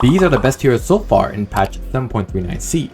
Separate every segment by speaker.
Speaker 1: These are the best heroes so far in patch 7.39c.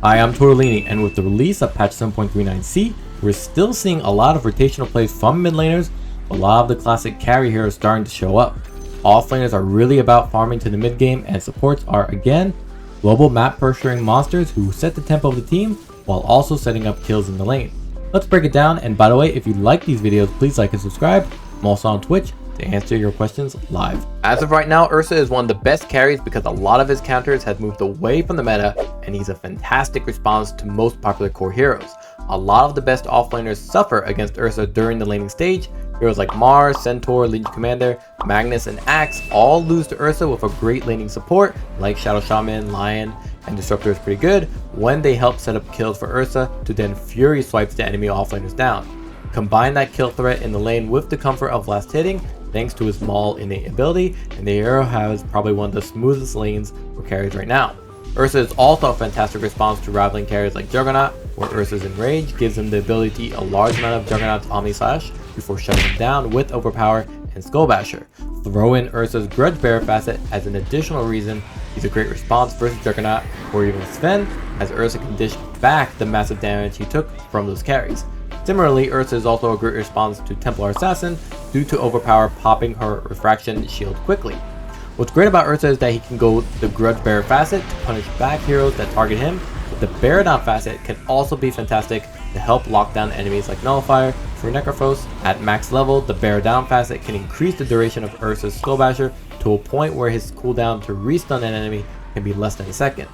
Speaker 1: Hi, I'm Torte, and with the release of patch 7.39c, we're still seeing a lot of rotational plays from mid laners, a lot of the classic carry heroes starting to show up. Offlaners are really about farming to the mid game, and supports are again global map pressuring monsters who set the tempo of the team while also setting up kills in the lane. Let's break it down, and by the way, if you like these videos, please like and subscribe. I'm also on Twitch to answer your questions live. As of right now, Ursa is one of the best carries because a lot of his counters have moved away from the meta, and he's a fantastic response to most popular core heroes. A lot of the best offlaners suffer against Ursa during the laning stage. Heroes like Mars, Centaur, Legion Commander, Magnus, and Axe all lose to Ursa with a great laning support like Shadow Shaman, Lion, and Disruptor is pretty good when they help set up kills for Ursa to then Fury swipes the enemy offlaners down. Combine that kill threat in the lane with the comfort of last hitting thanks to his Maul innate ability, and the hero has probably one of the smoothest lanes for carries right now. Ursa is also a fantastic response to rivaling carries like Juggernaut, where Ursa's Enrage gives him the ability to eat a large amount of Juggernaut's Omni Slash before shutting him down with Overpower and Skull Basher. Throw in Ursa's Grudge Bearer facet as an additional reason he's a great response versus Juggernaut or even Sven, as Ursa can dish back the massive damage he took from those carries. Similarly, Ursa is also a great response to Templar Assassin due to Overpower popping her Refraction shield quickly. What's great about Ursa is that he can go the Grudge Bearer facet to punish back heroes that target him, but the Bear Down facet can also be fantastic to help lock down enemies like Nullifier for Necrophos. At max level, the Bear Down facet can increase the duration of Ursa's Skull Basher to a point where his cooldown to restun an enemy can be less than a second.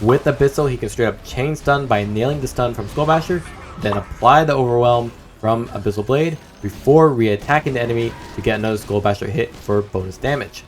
Speaker 1: With Abyssal, he can straight up chain stun by nailing the stun from Skull Basher, then apply the Overwhelm from Abyssal Blade before re-attacking the enemy to get another Skull Basher hit for bonus damage.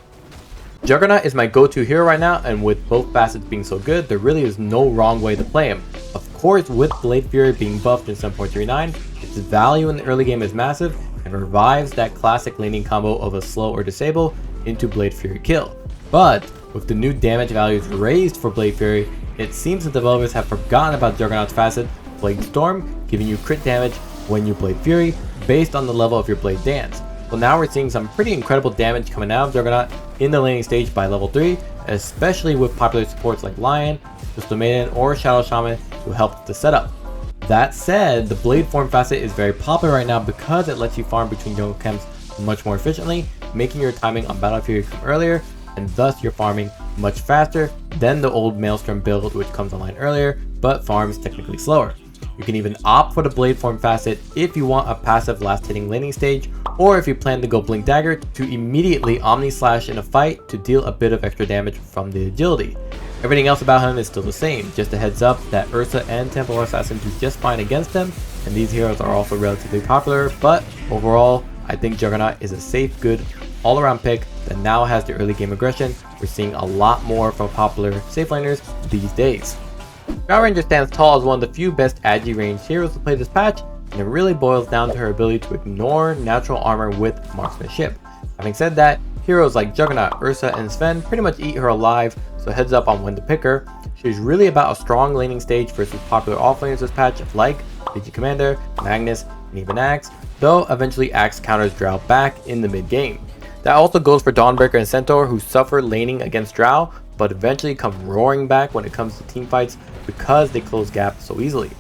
Speaker 1: Juggernaut is my go-to hero right now, and with both facets being so good, there really is no wrong way to play him. Of course, with Blade Fury being buffed in 7.39, its value in the early game is massive and revives that classic laning combo of a slow or disable into Blade Fury kill. But with the new damage values raised for Blade Fury, it seems the developers have forgotten about Juggernaut's facet, Blade Storm, giving you crit damage when you Blade Fury based on the level of your Blade Dance. So now we're seeing some pretty incredible damage coming out of Juggernaut in the laning stage by level 3, especially with popular supports like Lion, Crystal Maiden, or Shadow Shaman to help the setup. That said, the Blade Form facet is very popular right now because it lets you farm between jungle camps much more efficiently, making your timing on Battle Fury come earlier, and thus you're farming much faster than the old Maelstrom build which comes online earlier, but farms technically slower. You can even opt for the Blade Form facet if you want a passive last hitting laning stage, or if you plan to go Blink Dagger to immediately Omni Slash in a fight to deal a bit of extra damage from the agility. Everything else about him is still the same, just a heads up that Ursa and Templar Assassin do just fine against them, and these heroes are also relatively popular, but overall, I think Juggernaut is a safe, good, all-around pick that now has the early game aggression we're seeing a lot more from popular safe laners these days. Drow Ranger stands tall as one of the few best agi ranged heroes to play this patch, and it really boils down to her ability to ignore natural armor with Marksmanship. Having said that, heroes like Juggernaut, Ursa, and Sven pretty much eat her alive, so heads up on when to pick her. She's really about a strong laning stage versus popular offlaners this patch like Legion Commander, Magnus, and even Axe, though eventually Axe counters Drow back in the mid game. That also goes for Dawnbreaker and Centaur, who suffer laning against Drow, but eventually come roaring back when it comes to team fights because they close gaps so easily.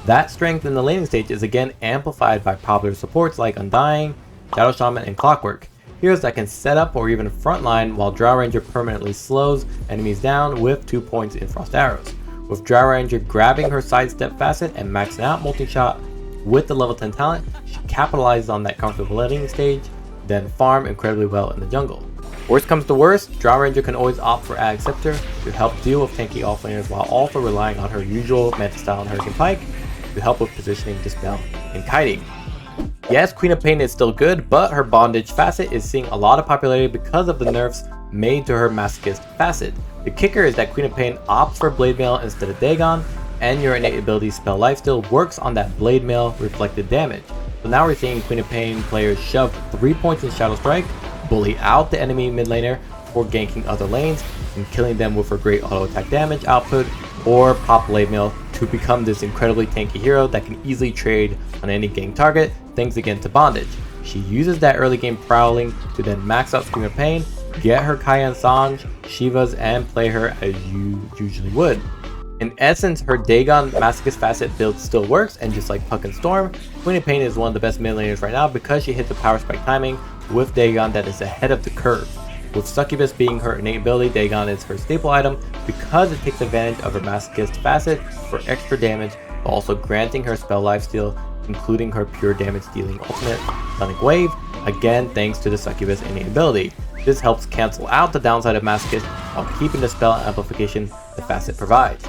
Speaker 1: That strength in the laning stage is again amplified by popular supports like Undying, Shadow Shaman, and Clockwork, heroes that can set up or even frontline while Drow Ranger permanently slows enemies down with 2 points in Frost Arrows. With Drow Ranger grabbing her sidestep facet and maxing out multi-shot with the level 10 talent, she capitalizes on that comfortable laning stage, then farm incredibly well in the jungle. Worst comes to worst, Drow Ranger can always opt for Ag Scepter to help deal with tanky offlaners while also relying on her usual Manta Style and Hurricane Pike to help with positioning, Dispel, and kiting. Yes, Queen of Pain is still good, but her Bondage facet is seeing a lot of popularity because of the nerfs made to her Masochist facet. The kicker is that Queen of Pain opts for Blade Mail instead of Dagon, and your innate ability Spell Lifesteal works on that Blade Mail reflected damage. So now we're seeing Queen of Pain players shove 3 points in Shadow Strike, bully out the enemy mid laner for ganking other lanes and killing them with her great auto attack damage output, or pop Blade Mail to become this incredibly tanky hero that can easily trade on any gank target thanks again to Bondage. She uses that early game prowling to then max out Scream of Pain, get her Kaya and Sange, Shivas and play her as you usually would. In essence, her Dagon Masochist facet build still works, and just like Puck and Storm, Queen of Pain is one of the best mid laners right now because she hits the power spike timing with Dagon that is ahead of the curve. With Succubus being her innate ability, Dagon is her staple item because it takes advantage of her Masochist facet for extra damage, while also granting her spell lifesteal, including her pure damage dealing ultimate, Sonic Wave, again thanks to the Succubus innate ability. This helps cancel out the downside of Masochist while keeping the spell amplification the facet provides.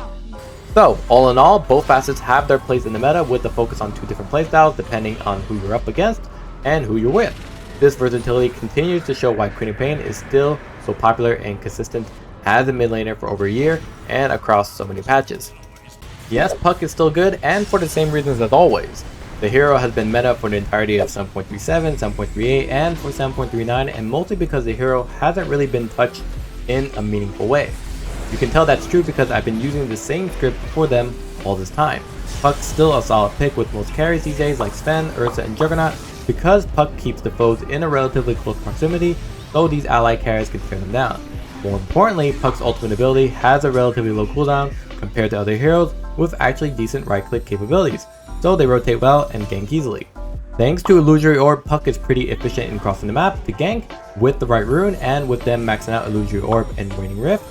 Speaker 1: So, all in all, both facets have their place in the meta with the focus on two different playstyles depending on who you're up against and who you're with. This versatility continues to show why Queen of Pain is still so popular and consistent as a mid laner for over a year and across so many patches. Yes, Puck is still good, and for the same reasons as always. The hero has been meta for the entirety of 7.37, 7.38, and for 7.39, and mostly because the hero hasn't really been touched in a meaningful way. You can tell that's true because I've been using the same script for them all this time. Puck's still a solid pick with most carries these days like Sven, Ursa, and Juggernaut because Puck keeps the foes in a relatively close proximity, so these ally carries can tear them down. More importantly, Puck's ultimate ability has a relatively low cooldown compared to other heroes with actually decent right click capabilities, so they rotate well and gank easily. Thanks to Illusory Orb, Puck is pretty efficient in crossing the map to gank with the right rune, and with them maxing out Illusory Orb and Waning Rift,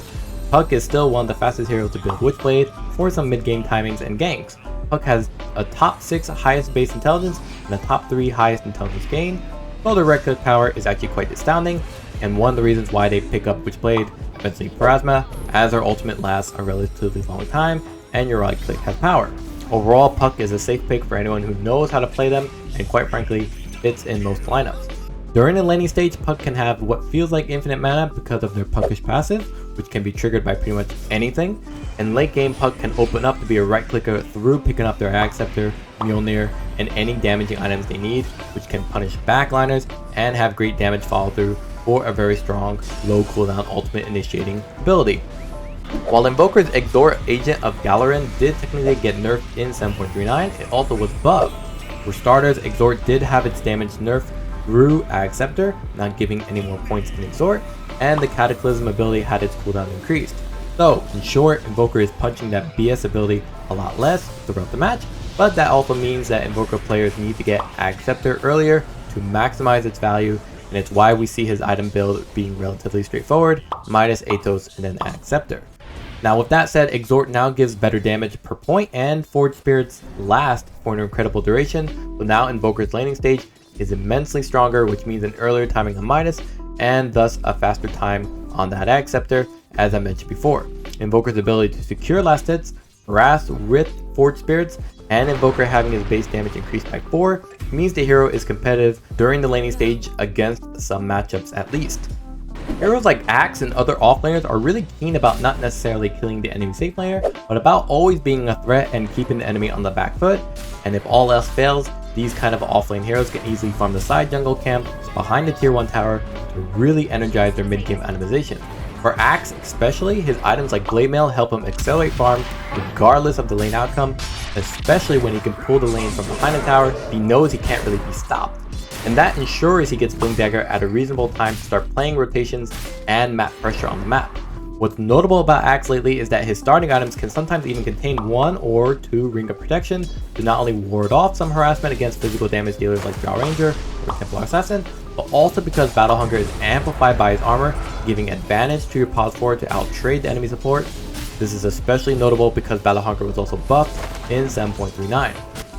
Speaker 1: Puck is still one of the fastest heroes to build Witchblade for some mid-game timings and ganks. Puck has a top 6 highest base intelligence and a top 3 highest intelligence gain, so their right click power is actually quite astounding, and one of the reasons why they pick up Witchblade, eventually Pharasma, as their ultimate lasts a relatively long time and your right click has power. Overall, Puck is a safe pick for anyone who knows how to play them and quite frankly fits in most lineups. During the laning stage, Puck can have what feels like infinite mana because of their Puckish passive, which can be triggered by pretty much anything. In late game, Puck can open up to be a right clicker through picking up their Ag Scepter, Mjolnir, and any damaging items they need, which can punish backliners and have great damage follow through for a very strong, low cooldown ultimate initiating ability. While Invoker's Exort Agent of Galarin did technically get nerfed in 7.39, it also was buffed. For starters, Exort did have its damage nerfed through Ag Scepter, not giving any more points in Exort, and the Cataclysm ability had its cooldown increased. So, in short, Invoker is punching that BS ability a lot less throughout the match, but that also means that Invoker players need to get Ag Scepter earlier to maximize its value, and it's why we see his item build being relatively straightforward, minus Athos and then Ag Scepter. Now with that said, Exort now gives better damage per point, and Forged Spirits last for an incredible duration, but now Invoker's laning stage is immensely stronger, which means an earlier timing on Midas, and thus a faster time on that Ag Scepter, as I mentioned before. Invoker's ability to secure last hits, harass with Forged Spirits, and Invoker having his base damage increased by 4 means the hero is competitive during the laning stage against some matchups at least. Heroes like Axe and other offlaners are really keen about not necessarily killing the enemy safe laner, but about always being a threat and keeping the enemy on the back foot, and if all else fails, these kind of offlane heroes can easily farm the side jungle camp behind the tier 1 tower to really energize their mid-game itemization. For Axe especially, his items like Blade Mail help him accelerate farm regardless of the lane outcome, especially when he can pull the lane from behind the tower. He knows he can't really be stopped, and that ensures he gets Blink Dagger at a reasonable time to start playing rotations and map pressure on the map. What's notable about Axe lately is that his starting items can sometimes even contain 1 or 2 Ring of Protection to not only ward off some harassment against physical damage dealers like Drow Ranger or Templar Assassin, but also because Battle Hunger is amplified by his armor, giving advantage to your pause forward to outtrade the enemy support. This is especially notable because Battle Hunger was also buffed in 7.39.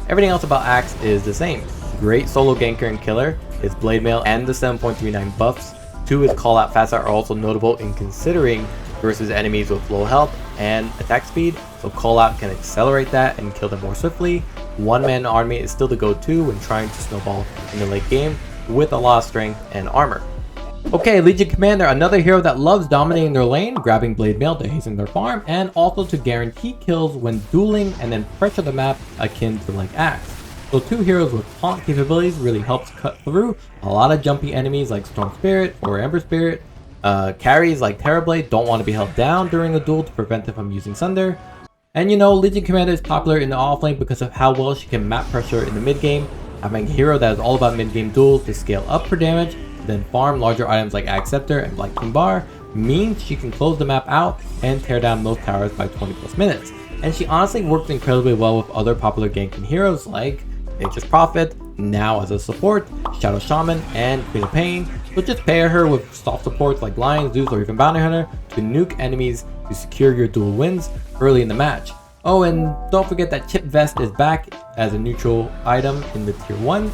Speaker 1: Everything else about Axe is the same. Great solo ganker and killer, his Blade Mail and the 7.39 buffs to his call-out facet are also notable in considering versus enemies with low health and attack speed, so call-out can accelerate that and kill them more swiftly. One-man army is still the go-to when trying to snowball in the late game with a lot of strength and armor. Okay, Legion Commander, another hero that loves dominating their lane, grabbing Blade Mail to hasten their farm, and also to guarantee kills when dueling and then pressure the map akin to like Axe. So two heroes with taunt capabilities really helps cut through a lot of jumpy enemies like Storm Spirit or Ember Spirit. Carries like Terrorblade don't want to be held down during a duel to prevent them from using Sunder. And you know, Legion Commander is popular in the offlane because of how well she can map pressure in the mid game, having a hero that is all about mid game duels to scale up for damage, then farm larger items like Ag Scepter and Blight King Bar, means she can close the map out and tear down most towers by 20 plus minutes. And she honestly works incredibly well with other popular ganking heroes like Nature's Prophet, now as a support, Shadow Shaman, and Queen of Pain. So just pair her with soft supports like Lion, Zeus, or even Bounty Hunter to nuke enemies to secure your dual wins early in the match. Oh, and don't forget that Chip Vest is back as a neutral item in the tier 1.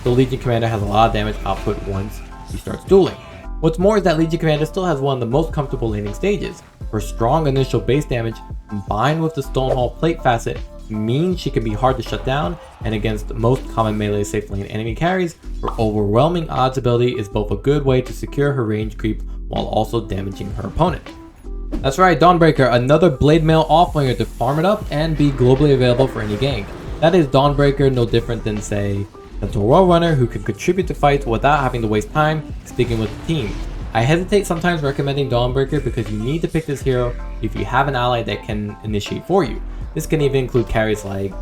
Speaker 1: The Legion Commander has a lot of damage output once he starts dueling. What's more is that Legion Commander still has one of the most comfortable laning stages. Her strong initial base damage combined with the Stonehall Plate facet means she can be hard to shut down, and against most common melee safe lane enemy carries, her overwhelming odds ability is both a good way to secure her range creep while also damaging her opponent. That's right, Dawnbreaker, another blade mail offlaner to farm it up and be globally available for any gank. That is Dawnbreaker, no different than say a Drow Runner who can contribute to fights without having to waste time sticking with the team. I hesitate sometimes recommending Dawnbreaker because you need to pick this hero if you have an ally that can initiate for you. This can even include carries like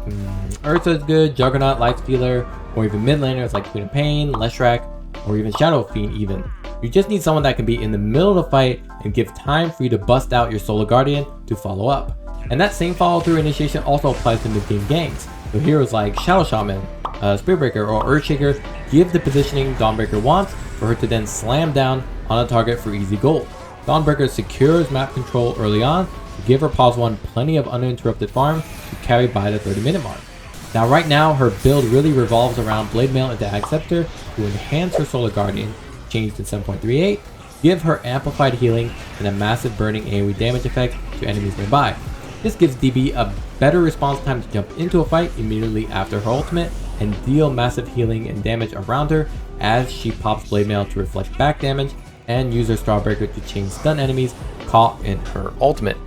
Speaker 1: Ursa is good, Juggernaut, Lifestealer, or even mid laners like Queen of Pain, Leshrac, or even Shadow Fiend even. You just need someone that can be in the middle of the fight and give time for you to bust out your Solar Guardian to follow up. And that same follow through initiation also applies to mid game ganks. So heroes like Shadow Shaman, Spearbreaker, or Earthshaker give the positioning Dawnbreaker wants for her to then slam down on a target for easy gold. Dawnbreaker secures map control early on to give her pause 1 plenty of uninterrupted farm to carry by the 30-minute mark. Now right now her build really revolves around Blade Mail into Ag Scepter to enhance her Solar Guardian, changed to 7.38, give her amplified healing and a massive burning AoE damage effect to enemies nearby. This gives DB a better response time to jump into a fight immediately after her ultimate and deal massive healing and damage around her as she pops Blade Mail to reflect back damage and use her Starbreaker to chain stun enemies caught in her ultimate.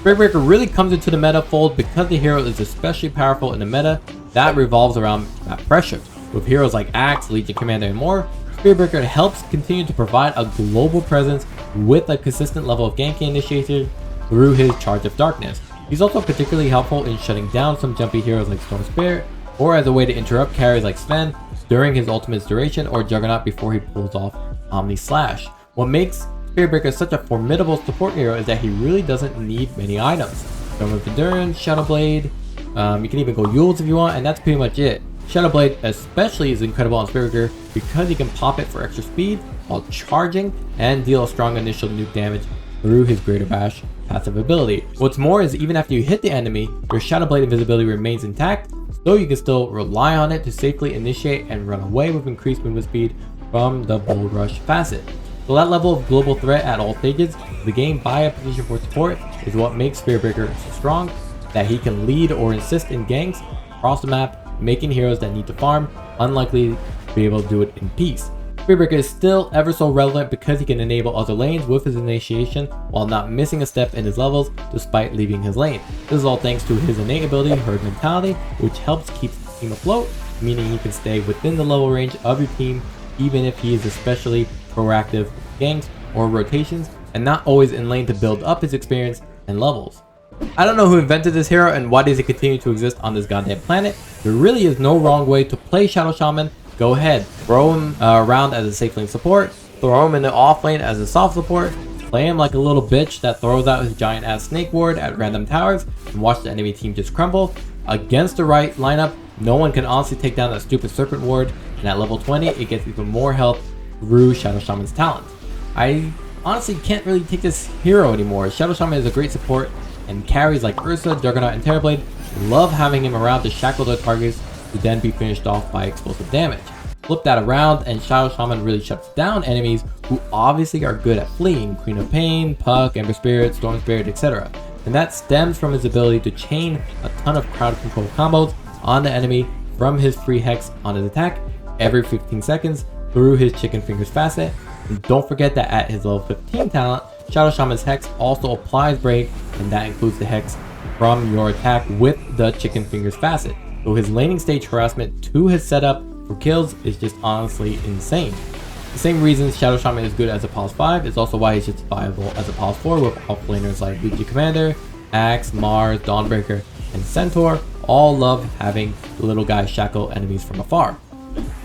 Speaker 1: Spearbreaker really comes into the meta fold because the hero is especially powerful in the meta that revolves around map pressure. With heroes like Axe, Legion Commander, and more, Spearbreaker helps continue to provide a global presence with a consistent level of ganking initiation through his Charge of Darkness. He's also particularly helpful in shutting down some jumpy heroes like Storm Spirit, or as a way to interrupt carries like Sven during his ultimate's duration, or Juggernaut before he pulls off Omni Slash. What makes Spearbreaker such a formidable support hero is that he really doesn't need many items. Storm of Endurance, Shadow Blade, you can even go Yules if you want, and that's pretty much it. Shadow Blade especially is incredible on Spearbreaker because he can pop it for extra speed while charging and deal a strong initial nuke damage through his Greater Bash passive ability. What's more is even after you hit the enemy, your Shadow Blade invisibility remains intact, so you can still rely on it to safely initiate and run away with increased movement speed from the Bull Rush facet. So that level of global threat at all stages of the game by a position for support is what makes Spearbreaker so strong, that he can lead or assist in ganks across the map, making heroes that need to farm unlikely to be able to do it in peace. Spearbreaker is still ever so relevant because he can enable other lanes with his initiation while not missing a step in his levels despite leaving his lane. This is all thanks to his innate ability, Herd Mentality, which helps keep the team afloat, meaning he can stay within the level range of your team even if he is especially proactive with ganks or rotations and not always in lane to build up his experience and levels. I don't know who invented this hero and why does it continue to exist on this goddamn planet. There really is no wrong way to play Shadow Shaman. Go ahead, throw him around as a safe lane support, throw him in the off lane as a soft support, play him like a little bitch that throws out his giant ass snake ward at random towers and watch the enemy team just crumble. Against the right lineup, no one can honestly take down that stupid serpent ward, and at level 20 it gets even more health through Shadow Shaman's talent. I honestly can't really take this hero anymore. Shadow Shaman is a great support, and carries like Ursa, Juggernaut, and Terrorblade love having him around to shackle their targets to then be finished off by explosive damage. Flip that around and Shadow Shaman really shuts down enemies who obviously are good at fleeing, Queen of Pain, Puck, Ember Spirit, Storm Spirit, etc. And that stems from his ability to chain a ton of crowd control combos on the enemy from his free hex on his attack every 15 seconds through his Chicken Fingers facet. And don't forget that at his level 15 talent, Shadow Shaman's Hex also applies break, and that includes the Hex from your attack with the Chicken Fingers facet. So his laning stage harassment to his setup for kills is just honestly insane. The same reasons Shadow Shaman is good as a pause 5 is also why he's just viable as a pause 4 with offlaners like Legion Commander, Axe, Mars, Dawnbreaker, and Centaur all love having the little guy shackle enemies from afar.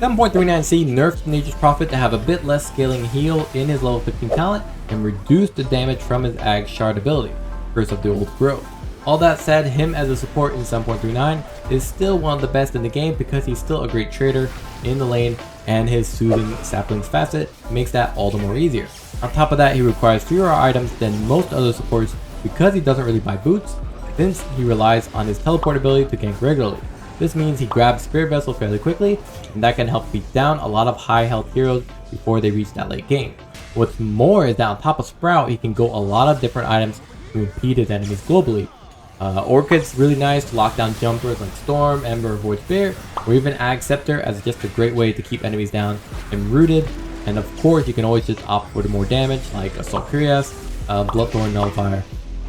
Speaker 1: 7.39c nerfed Nature's Prophet to have a bit less scaling heal in his level 15 talent and reduced the damage from his Ag Shard ability, Curse of the Old Growth. All that said, him as a support in 7.39 is still one of the best in the game because he's still a great trader in the lane, and his soothing saplings facet makes that all the more easier. On top of that, he requires fewer items than most other supports because he doesn't really buy boots, since he relies on his teleport ability to gank regularly. This means he grabs Spirit Vessel fairly quickly, and that can help beat down a lot of high health heroes before they reach that late game. What's more is that on top of Sprout, he can go a lot of different items to impede his enemies globally. Orchid's really nice to lock down jumpers like Storm, Ember, or Void Spear, or even Ag Scepter as just a great way to keep enemies down and rooted. And of course, you can always just opt for the more damage like Assault Cuirass, Bloodthorn Nullifier,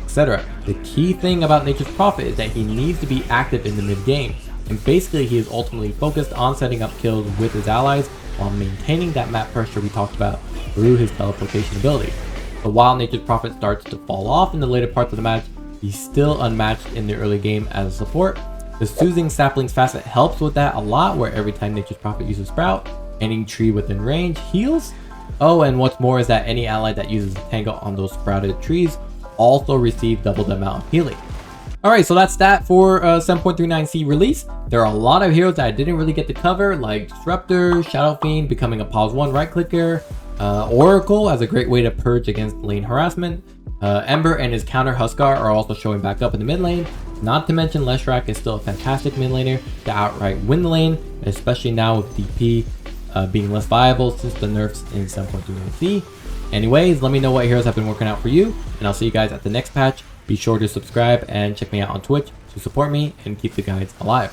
Speaker 1: etc. The key thing about Nature's Prophet is that he needs to be active in the mid game, and basically he is ultimately focused on setting up kills with his allies while maintaining that map pressure we talked about through his teleportation ability. So while Nature's Prophet starts to fall off in the later parts of the match, he's still unmatched in the early game as a support. The Soothing Saplings facet helps with that a lot, where every time Nature's Prophet uses Sprout, any tree within range heals. Oh, and what's more is that any ally that uses a Tango on those sprouted trees also receive double the amount of healing. Alright, so that's that for 7.39c release. There are a lot of heroes that I didn't really get to cover, like Disruptor, Shadow Fiend becoming a pause 1 right clicker, Oracle as a great way to purge against lane harassment, Ember and his counter Huskar are also showing back up in the mid lane. Not to mention Leshrac is still a fantastic mid laner to outright win the lane, especially now with DP being less viable since the nerfs in 7.39c. Anyways, let me know what heroes have been working out for you, and I'll see you guys at the next patch. Be sure to subscribe and check me out on Twitch to support me and keep the guides alive.